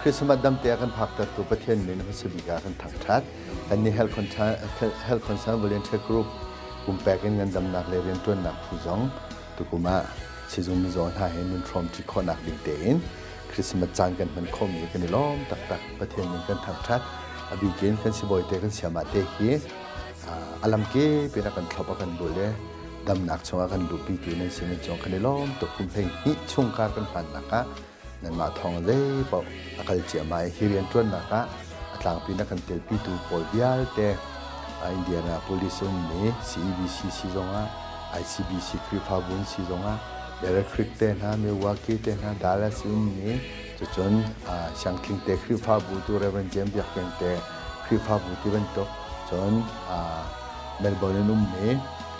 ริสต์มาสดำเตะกันพักตัดตัวประเทศนี้นะสบิกากันถักทัดอันนี้ Health Concern Volunteer Group กลุ่มแปลกันเงินดำหนักเลยเรียนตัวหนักผู้สองตุกุมาซิซุงมิโซนหาเห็นมันพร้อมที่ข้อหนักดิ่งเตนคริสต์มาสจานกันมันข้อมีกันในล้อมตักประเทศนี้กันถักทัดอบิเกนกันสิบอยเตกันเสียมาเตะอลัมเกเป็นกันทบกันดูเลยดำหนักช่วงกันดูปีที่ในสิ่งจงกันในล้อมตกคุมเพลงนี้ช่วงการกันผ่านนะคะนั่นมาทองเลยบอกอาการเจียมาฮิเรียนตัวนะคะหลังปีนักกันเตลปีตูปอลเบียลเตอินเดียนาโพลิสนี่ CBC ซีซงICBC คริฟาบุนซีซงเดรคริกเตนะเมวากีเตนะดัลลัสนี่จนช่างคิงเตคริฟาบุตูเรเวนเจมบิกยังเตคริฟาบุที่เป็นตกจนเมลเบิร์นนุ่มนี่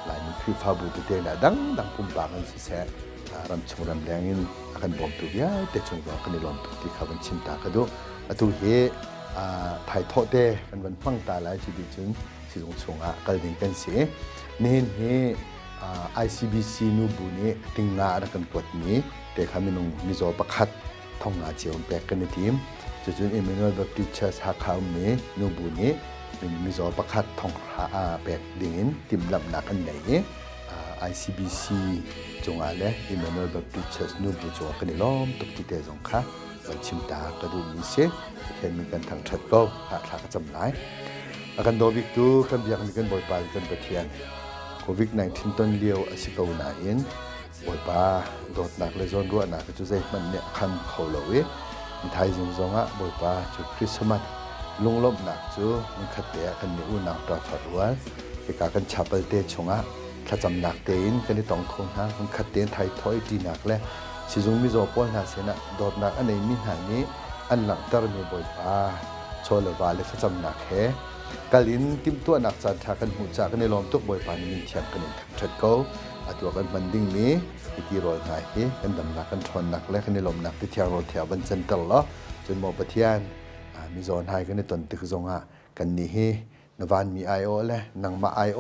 หลายคริฟาบุที่เตนะดังกุมปากันสิเสรำชงรำแรงอินอาการบอมตัวเบียแต่ชงรอกันในลมตุกที่เขาเป็นชิมตากระดูตัวเฮถ่ายทอดเต้มันฟังตาหลายจุดจึงสิลงชงกันดิ่งกันเสียนี่เฮICBC นูบุนี่ติงงากันปวดนี้แต่เขาไม่ลงมิโซประคัดท่องงาเจียวแบกกันในทีมจุดImmanuel Baptist Church Hakhaนี้นูบุนี่มิโซประคัดท่องแบกดิ่งทีมลำหนักอันไหนICBC จงอาเลImmanuel Baptist Church นูบุจงกันในล้อมตุกที่เตจงค่ะวันชิมตากระดูมีเสเห็นมีกันทางชัดก็หาทางจำหน่ายอาการโดวิกตูคำเบียกมีกันบ่อยปานกันประเทียนโควิด-19 ต้นเดียวอาศิกาวนาอินบ่อยปาโดดหนักเลยจนรั่วหนักจุดใจมันเนี่ยคันเขาเลยมีไทยจงๆบ่อยปาจุดคริสต์มาสลุงลบหนักจูมันขัดเตะกันในอุ่นหนักตราฝัดวัวไปกากันฉับไปเตะชงถ้าจำหนักเตนกันในตองคงฮะมันขัดเตนไทยถอยดีหนักเลยซิซุงมิโซปอลนาเซนะโดดหนักอันไหนมีหานี้อันหลังตระมีบ่อยปาโชว์เลวาเลยถ้าจำหนักเฮกาลินติมตัวหนักจัดทากันหูจากกันในลมตุกบ่อยปานินเทียงกันในถัดเขาตัวกันบันดิ้งนี้ที่รอยหายกันดำหนักกันทนหนักและกันในลมหนักที่เทียงรถแถวบันเซนตลอดจนหมอปะเทียนมิโซนหายกันในตนตึกจงกันนี้นวันมีไอโอเลยนังมาไอโอ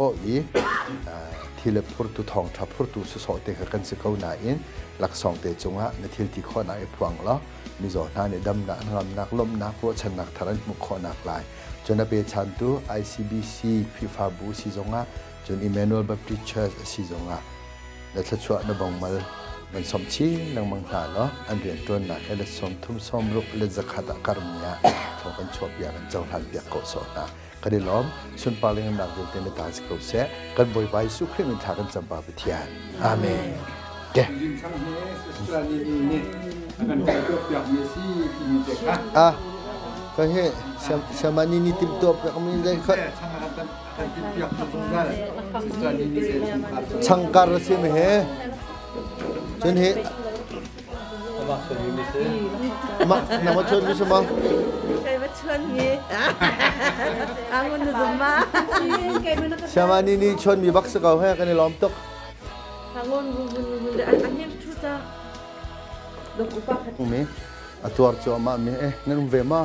ที่เล็บพูดตุทองทับพูดตุสอเตะกันสิเขาหนาอินหลักสองเตะจงในที่ที่ข้อหนาไอพวงล้อมิโซนหายในดำหนักงำหนักลมหนักเพราะฉันหนักทารันมุขข้อหนักลายจนไปชันตุ ICBC พิฟาบูซีซงจน Immanuel Baptist Church ซีซงและถ้าช่วยนบังมันสมชีนังมังหาล้ออันเรียนตัวหนักและสมทุ่มสมรุกและจะขัดการมีทองกันชอบอย่างเจ้าทันเปียกโกศนะกันได้ล้อมส่วนปาลิงหนักเดินเต้นในตาสิเกษกันบ่อยไปสุขขึ้นทางกันจำบาปเทียนอาเมนเก้ก็เฮ้สมานีนี่ติมตัวแบบนี้ได้ก็ช่างการเสียไหมเฮ้จนเฮ้มาน้ำมันชนมิสมาใครมาชนเงี้ยอังมันจะมาสมานีนี่ชนมีบักสกาวให้กันในล้อมตกอังมันอันนี้ทุจ้าดกุปะขัดมีตัวร์จัวมามีนั่นเวมา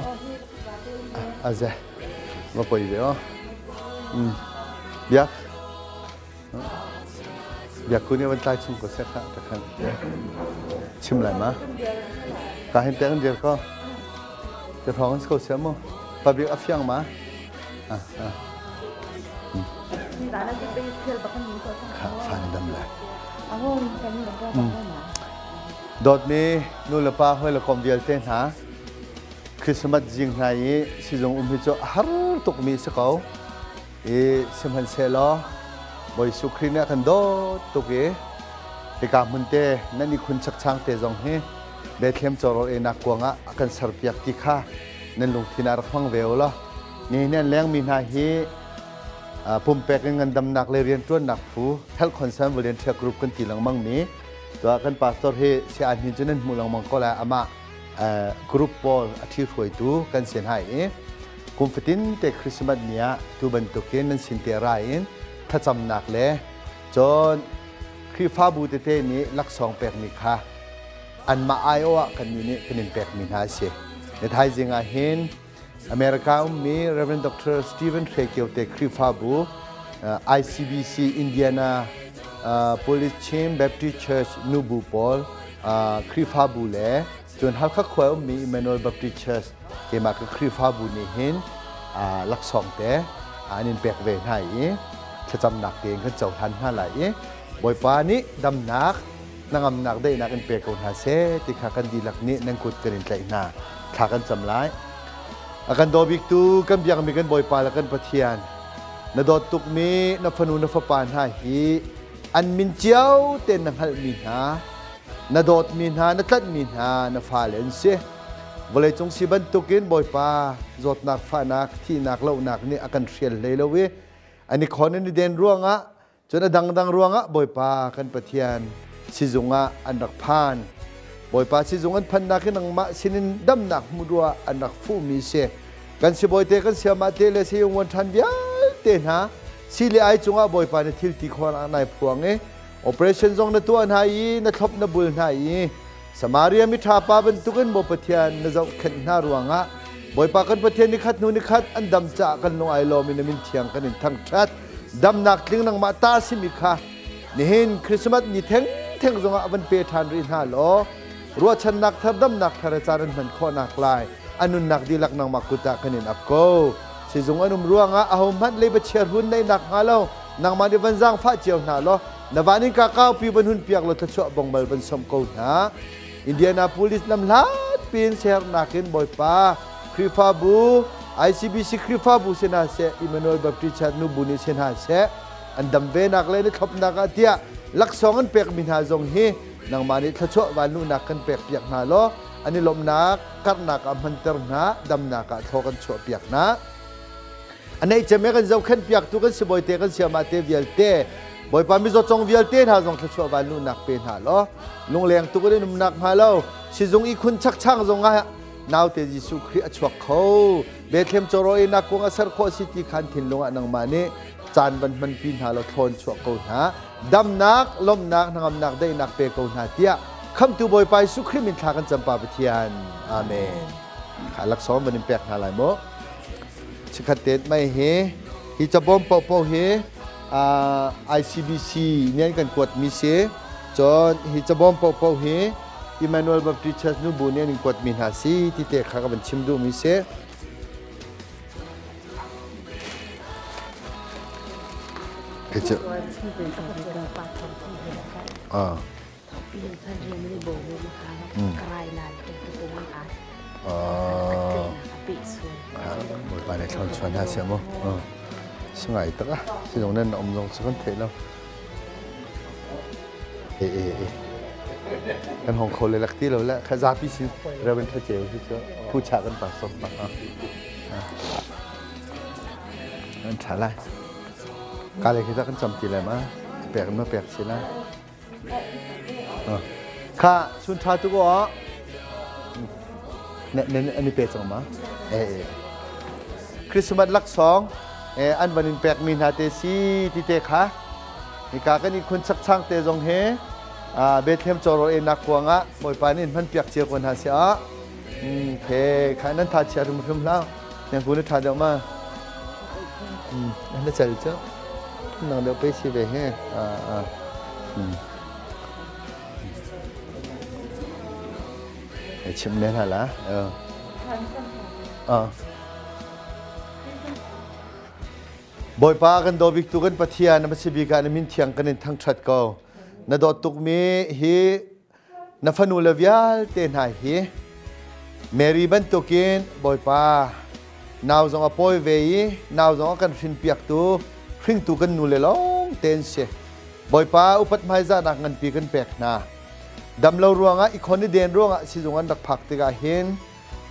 อาเซมาปอยเดียวเบียกคุณเนี่ยวันตายชิมก็เสียค่ะแต่คันชิมอะไรมาการเห็นแต่กันเดียวก็จะท้องก็เสียมั้งปะเบียกอัฟยังมาค่ะฟันดำเลยดอดนี้นู่นละป้าห้อยละคอมเบียลเต้นหาคริสต์มาสจริงไงซิจงพิจารณาตุกมีสกาวสมัยเซลล์บอยสุครีเนี่ยกันโดตุกที่การมันเตนั่นนี่คุณชักช่างเตจงเฮเบทเลมจอร์นักกวางกันสารพิกติค่ะนั่นลุงที่น่ารักฟังเวลล่ะนี่เนี่ยแรงมีนาฮีปุ่มแปกเงินดำหนักเลยเรียนตัวหนักผู้ Health Concern Volunteer Group กันตีหลังมังมีตัวกันปาสตอร์เฮเสียอันหินจนนั้นมูลังมังก็แล้วอามา group Paul ที่ช่วยตัวกันเสียหายคุมฟิตินแต่คริสต์มาสเนี่ยตัวบรรทุกนั้นสินเตอร์ไรถ้าจำหนักเลยจนคริฟ้าบูเตเตนี้ลักสองแปลกมีค่าอันมาไอโอกันนี้เป็นแปลกมีหาเสียในไทยจริงเห็นอเมริกามี Reverend Dr. Stephen Hrekyo เตคริฟ้าบู ICBC Indianapolis Baptist Church นูบูปอลคริฟ้าบูเล่ จนฮัลคักขวายมีอิมมานูเอลบัพติชส์เกมาคือคริฟาบุนีเห็นลักษองเตะอันนี้เป็กเวนัยจะจำหนักเองก็เจ้าทันห้าไหลบ่อยปานี้ดำหนักนั่งอำนักได้นักเป็นเป็กคนหาเสติขากันดีหลักนี้นั่งกุดกันใจหน้าขากันจำไรอาการโดบิกตูกันเบียงมีกันบ่อยปาแล้วกันปะเทียนนดอตุกมีนฟนูนฟปานหาฮีอันมินเจียวเต้นนังฮัลมินหานดอดมินหานตัดมินหานฟาเลนเซวเลยจงสิบันตุกินบ่อยปาจดนักฟ้านักที่นักเล่านักนี่อาการเชียนเลยละเวอันนี้คนนี้เดินร่วงอ่ะจนดังร่วงอ่ะบ่อยปากันปะเทียนซิจุงอ่ะอันดักพานบ่อยปาซิจุงอันพันนักขึ้นนังมาสินินดำนักมุดัวอันดักฟูมีเสกันสิบ่อยเตกันเสียมาเตเลเสียงวันทันเบียเต้นฮะสิเลไอจงอ่ะบ่อยปาในทิลติคอนอันไหนพวงoperation จงนัตัวไหนนัทบนับุลไหนสมารีมิทราปาเป็นตุกันบ่ปะเทียนนเจ้าขันหน้ารวงอ่ะบ่อยปากันปะเทียนนิคัดนูนิคัดอันดำจ่ากันลงไอโลมินมินเทียงกันอินทั้งชัดดำนักลิงนังมาตาสิมิค่ะนี่เห็นคริสต์มาสนี่เท่งจงอ่ะวันเปทันรินฮาโลรัวชันนักทับดำนักทารจารันมันข้อนักลายอันนุนนักดีลักนังมากุตะกันอินอับโกสิจงอันุมรวงอ่ะอาหุมันเลยไปเชียร์หุ่นในนักฮาโลนังมาดิวันจังฟ้าเจียวนาโลนวานิกาก้าวปีบรรหุนเปียกรถชัวบงบอลบรรสมกูนะอินเดียนาโพลิสนำลาดปีนเชียร์นักเก็นบอยป้าคริฟาบู ICBC คริฟาบูเซนาเซอิมานูเอลบัพติชน์นูบุนิเซนาเซอันดัมเวนักเลยนี่ขับนักอาเดียลักษณะเป็กมินหาจงฮีนังมานิทัชวานุนักกันเป็กเปียกนาโลอันนี้ลมนักกัดนักอัมพันเตอร์นะดำนักทอกันชัวเปียกนะอันนี้จะไม่กันเจ้าขันเปียกตุกันสบอยเตกันเสียมาเตวิลเตบ่อยปามิจจงวิลเตนหาจงทัชวานุนักเป็นหาโลลุงเลี้ยงตุกันนุ่มนักหาโลสิจงอีคุณชักช่างจงไงนาวเตจิสุคริอชวกเขาเบเทมจรอยนักกงอาศัยโคสิติขันถิ่นลงอันนังมานีจานบันมันปีนหาเราทนชัวกูนะดำนักลมนักนางนักได้นักเปกูนาเตียคำตัวบ่อยไปสุคริมินทากันจำปาปเทียนอาเมนขาลักซ้อมบันเป็กหาลายโมชิคัดเต็ดไม่เฮฮิจะบอมเป่าเฮICBC เนี่ยกันกวดมิเซจนฮิจะบอมเป่าเฮImmanuelบัพติชน์นูบุเนี่ยนิกวดมินหาซีที่เตะขากันชิมดูมิเซเจ้าหมดไปในช่องชวนหาเสียมั้งสมัยตั้งสิตรงนั้นอมลงสักคนเทแล้วกันของคนเลยลักที่เราแล้วข้าซาพิซิเราเป็นท่าเจียวที่เจ้าผู้ชากันปากสมปากนั่นฉาไรการเลยคือถ้ากันจำจีอะไรมาแปลกกันมาแปลกสินะข้าชุนชาตุกอ๋อเนี่ยอันนี้เป็ดส่งมาคริสต์มาสลักสองอันวันนี้แปลกมีนาเตซีที่เตะขานี่กากันนี่คนชักช่างเตะจงเฮเบทเทมจอร์เอนักกวางอ่ะบ่อยปานี่มันเปียกเจียวคนหาเสียเพข้านั้นทาเชียร์รุ่มแล้วอย่างกูนี่ทาเดียวมานั่นแหละเจ้าเจ้านั่งเดี๋ยวไปสิเบเฮชิมเนื้อหน่อยละบ่อยปากันโดบิกตุกันปะเทียนมันสิบีกันมินเทียงกันทั้งชัดก็นาดตุกมีฮีนาฟนูเลวิอัลเตนหายฮีเมรีบันตุกินบ่อยปานาวจงอปอยเวียนาวจงกันฟินเปียกตูฟิงตุกันนูเลลองเตนเสบ่อยปาอุปัตไมซานักเงินปีกันเปียกนาดำเรารวงอ่ะอีกคนนี้เดินรวงอ่ะสิจงอันดักผักติกาเห็น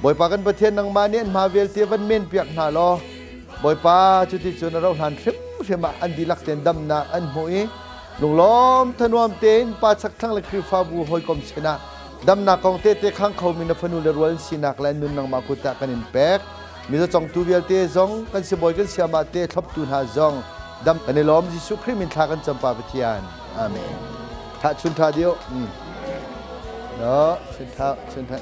บ่อยปากันประเทศนังมาเนี่ยมาเวลเทียวันเมนเปียกนาลอบ่อยปาจุดที่จุดเราหันทริปเชื่อมาอันดีลักเตนดำนาอันหวยลุงล้อมทนวมเตนปาสักทั้งเลยคือฟาบูหอยกอมเชนะดำนักของเตข้างเขามีนฟนูเลรวนสินักและนุนนังมาคุตะกันอินเป็กมีจะจงตูเวลเตจงกันสิบอยกันเสียมาเตทับตุนหาจงดำกันในล้อมยิสุคริมินทากันจำปาปฏิญาณอาเมนถ้าชุนทาเดียวเนาะชุนทา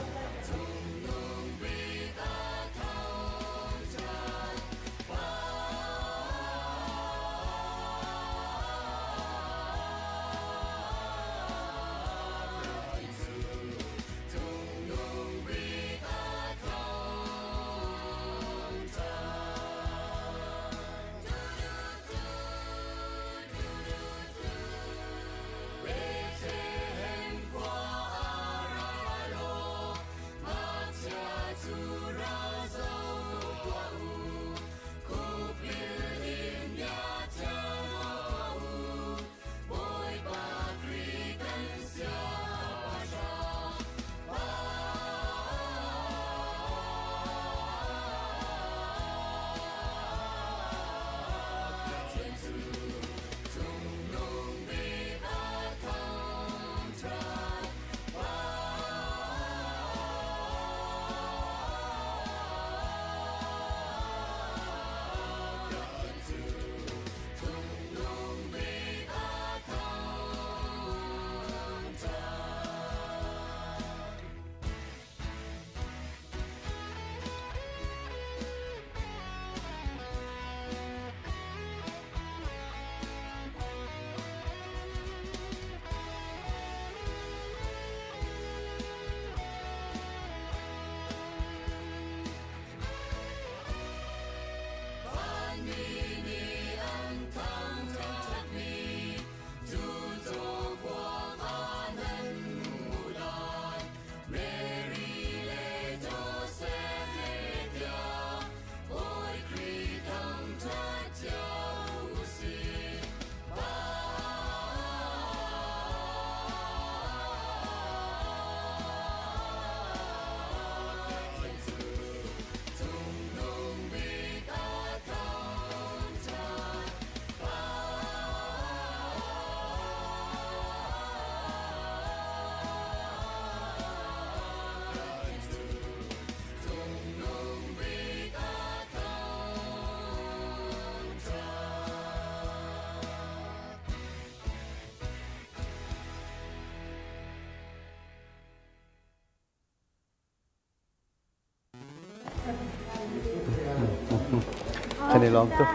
คันนี้ลองตัว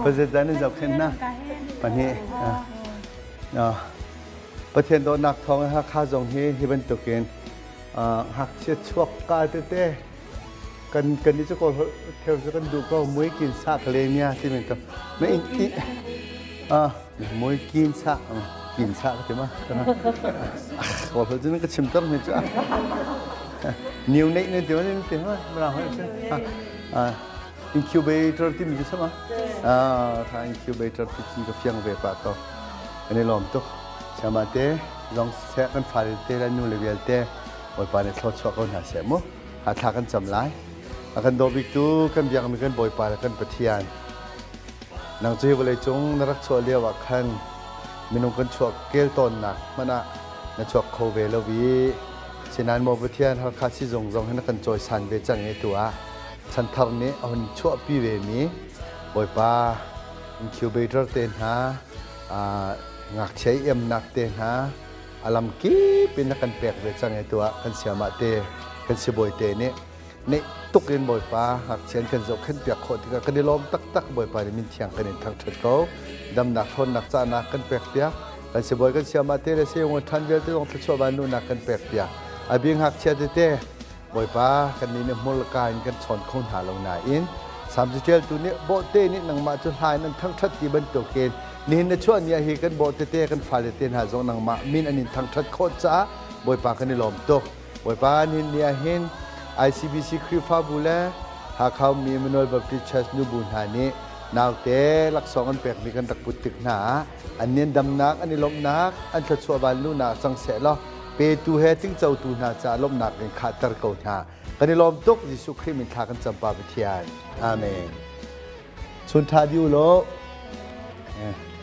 ประเทศนั้นจะขึ้นนะปันนี้ประเทศโดนนักท้องฮักข้าจงที่เป็นตัวเกณฑ์หักเชือกช่วงกาเต้กันนี่จะก็เที่ยวจะกันดูก็มวยกินซากทะเลเนี่ยที่เป็นตัวไม่มวยกินซากก็ถือว่าขอเขาจะนั่งก็ชิมต้นเหมือนจ้ะนิ้วเน็กเนี่ยเดี๋ยวนี่ถือว่าเราให้ใช่incubator ที่มีใช่ไหมทาง incubator ที่จริงก็เพียงเวปาต่ออันนี้ล้อมตัวใช่ไหมเต้ลองแช่กันไฟเต้แล้วนู่นเลยเวลเต้ไว้ปานในทอดช็อกกันหาเสียมั้งหาทากันจำไรกันโดบิกตูกันยังมีกันบ่อยปานกันปะเทียนนางจุยบริจงนรักชัวเลียวขันมีนงกันชัวเกลต้นหนักมันน่ะนชัวโคเวลวีเช่นนั้นโมบเทียนฮักคาซิจงให้นักกันจอยสันเวจังไอตัวฉันทำนี้เอาชั่วปีเวมีบ่อยป้าอินคิวเบเตอร์เต้นหางักใช้นักเต้นหาอารมณ์กี้เป็นนักกันแปลกเวจังไอตัวกันเสียมาเต้กันเสียบ่อยเต้นี่นี่ตุกเงินบ่อยป้าหักเชียนกันจบขึ้นเปียกโคตรกันได้ล้มตักบ่อยป้าได้มินเทียงกันในทางถัดเขาดำหนักทนหนักจ้านักกันแปลกเปียกกันเสียบ่อยกันเสียมาเต้เลยเสียงวันทันเวลที่ต้องชั่วบานุนักกันแปลกเปียกอาบิงหักเชียเต้บ่อยป้ากันนี้เนี่ยมูลการกันชนคนหาลงนาอิน37ตัวนี้โบเต้นี่นังมาจุดท้ายนั้นทั้งทัดที่บรรทุกเกณฑ์นี่ในช่วงนี้เฮกันโบเต้กันฟาเลเต้นหาจงนังมามินอันนี้ทั้งทัดโคตรจ้าบ่อยป้ากันนี่ล้อมตกบ่อยป้านี่เนี่ยเห็น ICBC คริฟ้าบุเล่หากเขามีมโนลบัพติชัสนูบุญหานี้นาวเต้ลักษณ์กันแปลกมีกันตักปุติกหนาอันนี้ดำนักอันนี้ลมนักอันทัดชัวบาลูนาสังเสล้อเปตูเฮติงเจ้าตูนาจะลมนักเป็นขาดตะเกาหนากันในลมตกยิสุคริมินทากันจำปาวิทยาอาเมนสุนทาดิวโล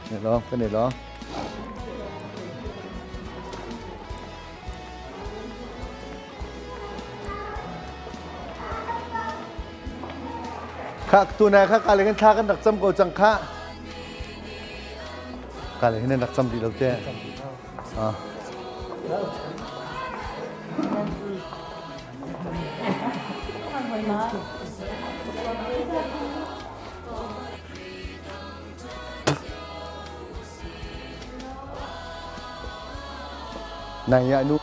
เนี่ยร้องกันเนี่ยร้องข้าตัวไหนข้าการเลยกันทากันดักจำโกจังข้าการเลยให้ดักจำดีแล้วเจ้นายอนุ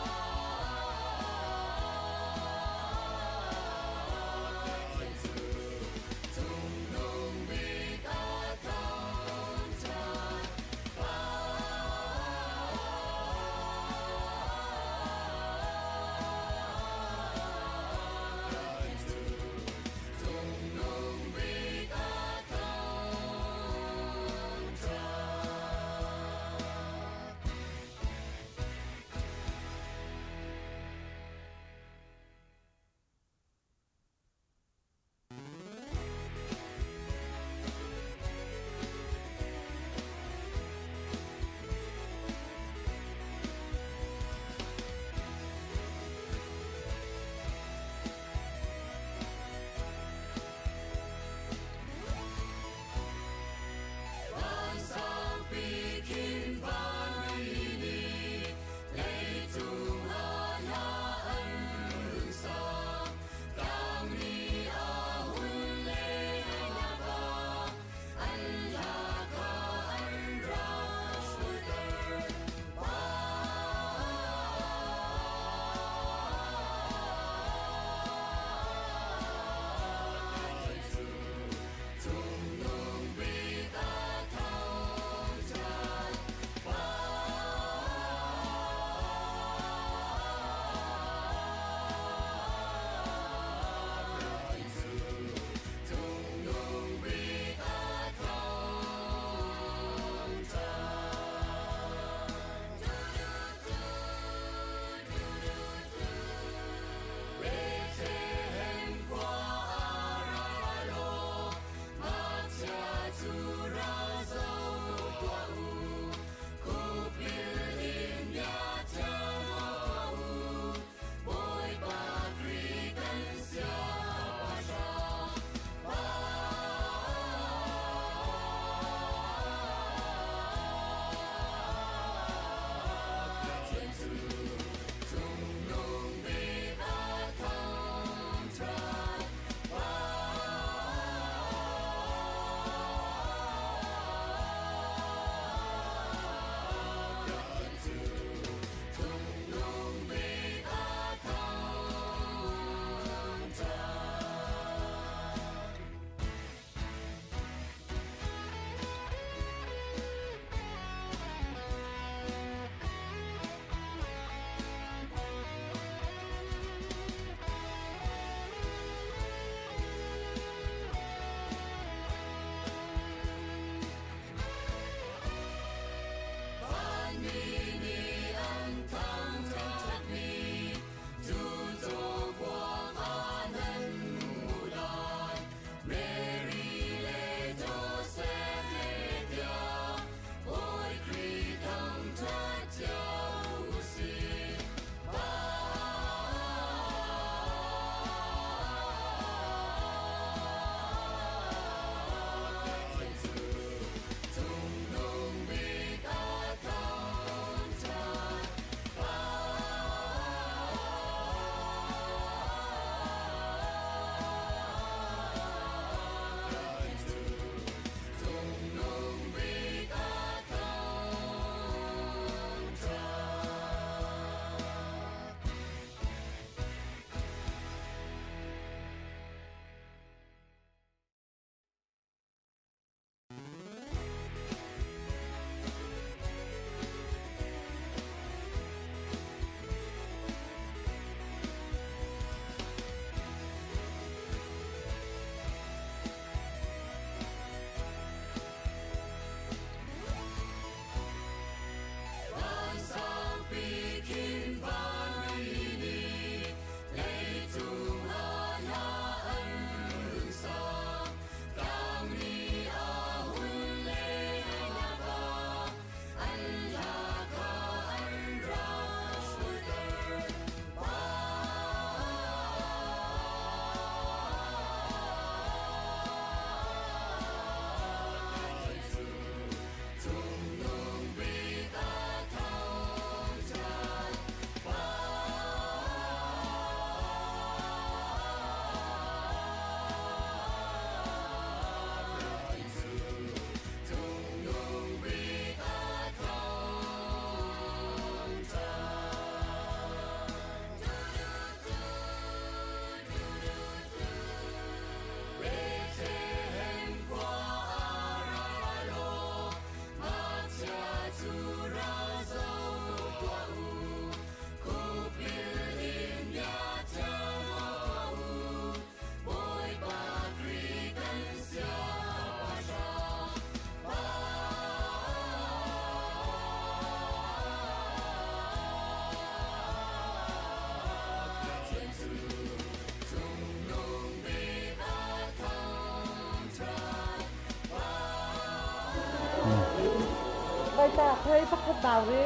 bây giờ thấy bắt đầu bảo đi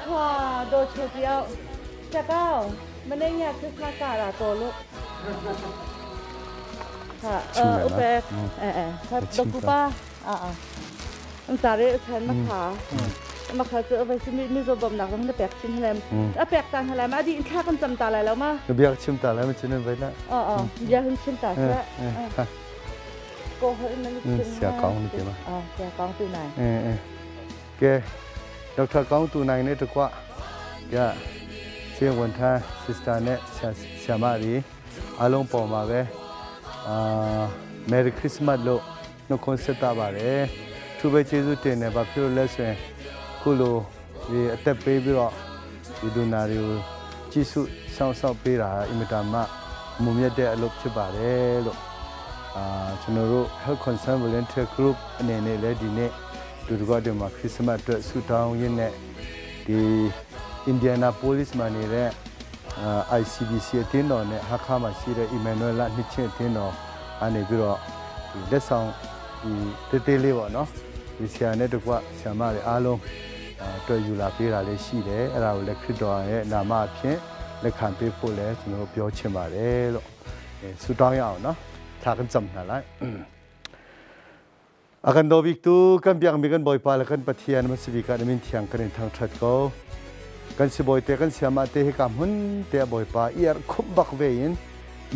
wow đồ chua tiêu chả cao mình đây nhà Christmas cả là tổ lúc ok thật đồ cú ba anh ta đấy thành mà kháเจอไปซิมีโซบอมหนักต้องได้แปกชิมอะไรแปกต่างอะไรมาดีอินข้ากันจำตาอะไรแล้วมั้ยเบียร์ชิมตาแล้วมันชิมนั่นไปละเบียร์ชิมตาใช่โกเฮ้ยมันชิมเสียกองนี่เกี่ยวมั้ยเสียกองตัวไหนแกดร.กองตัวไหนเนี่ยถูกว่าแกเสียงวันท่าซิสตาร์เนี่ยเสียมาดีอารมณ์ปอมาเว้Merry Christmas လို့နှုတ်ခွန်းဆက်တာပါတယ်သူပဲကျေးဇူးတင်တယ်ဘာဖြစ်လို့လဲဆိုရင်ခုလိုဒီအသက်ပေးပြီးတော့ဒီဒူနာတွေကိုကြီးစုစောင့်ပေးတာအင်မတန်မှမုံမြတ်တဲ့အလုပ်ဖြစ်ပါတယ်လို့ကျွန်တော်တို့ Health Concern Volunteer Group အနေနဲ့လည်းဒီနေ့ဒူတကော့တင်မှာခရစ်စမတ်အတွက်ဆုတောင်းရင်းနဲ့ဒီ Indianapolis မှာနေတဲ့ ICBC အတင်းတော်နဲ့ Hakha မှာရှိတဲ့ Immanuel နှစ်ချင်းအတင်းတော်အနေပြီးတော့ဒီလက်ဆောင်ဒီတေးလေးပေါ့နော်ဒီဆရာနဲ့တကွဆရာမတွေအားလုံးတွေ့ယူလာပေးတာလေးရှိတယ်အဲ့ဒါကိုလည်းခရစ်တော်ရဲ့နာမအဖြစ်လက်ခံပေးဖို့လည်းကျွန်တော်ပြောချင်ပါတယ်လို့ဆုတောင်းရအောင်နော်ထားกันจำหน่าလိုက်akan dobik tu kan biang mi kan boy pa la kan pathian ma sibi ka min thiang kan thang that ko kan si boy te kan siama te he kam hun te boy pa iar khum bak vein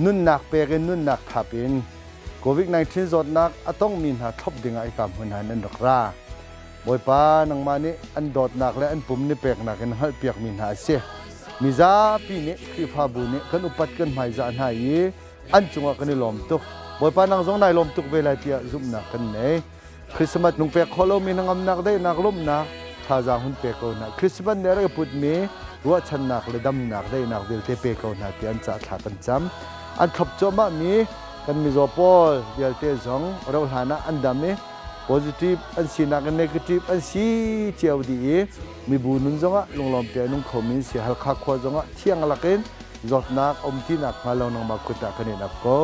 nun nak pe gen nun nak thapin COVID-19 zot nak atong min ha thop dinga I kam hun hanan rakra boy pa nang mani an dot nak le an pum ni pek nak en hal piak min ha se miza pi ni khi pha bu ni kan upat kan mai za na yi an chunga kan lom tuk boy pa nang zong nai lom tuk ve la tia zum nak kan nei Christmas nung pek kholo mi nang am nak dai nak lom nak tha za hun pe ko na Christmas ne ra put mi ruwa chan nak le dam nak dai nak dil te pe ko na ti an cha tha kan cham an thop choma mi kan mi zo pol dial te zong ro hana an dam mi positive an si nak negative an si chiao di mi bu nun zonga longlom te nung khomin si hal kha khwa zonga thiang lakin zot nak om ti nak malong nang makuta kan nak ko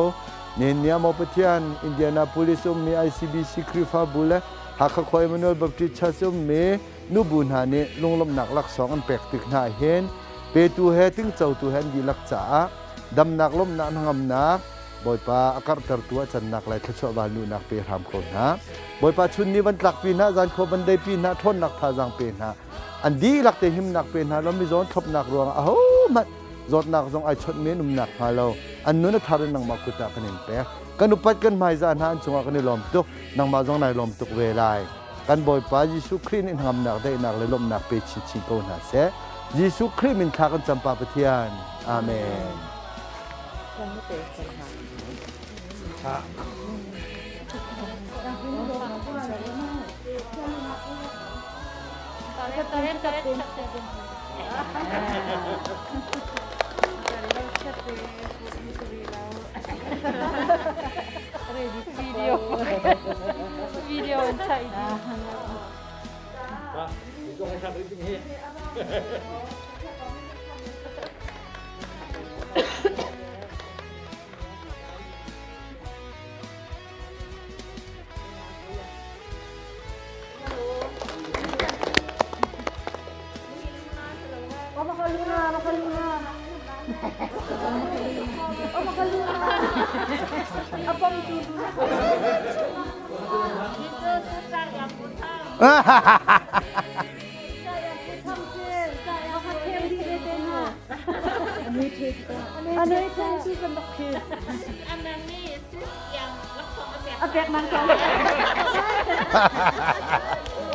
Nenya mo petian Indianapolis mi ICBC krifa bule Hakha khoi Immanuel Baptist Church mi nubun hane longlom nak Laksawng an pek tik na hen pe tu he ting chau tu hen di Laksawng dam nak lom na ngam nak boy pa akar tar tu chan nak lai thcho ba nu nak pe ram ko na boy pa chun ni ban tlak pi na jan kho ban dei pi na thon nak tha jang pe na an di lak te him nak pe na lo mi zon thop nak ruang a ho mat zot nak zong ai chot me num nak ha lo an nu na thar nang makuta kanin pe kan upat kan mai za na an chunga kan lom tuk nang ma zong nai lom tuk ve lai kan boy pa Jesu Christ in ham nak dei nak le lom nak pe chi chi ko na se Jesu Christ min tha kan champa pathian amen video chạy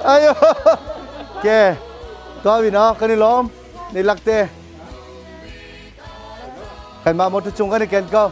ayo ke to vi no kan lom ni lakte kan ma mo tu chung kan ken ko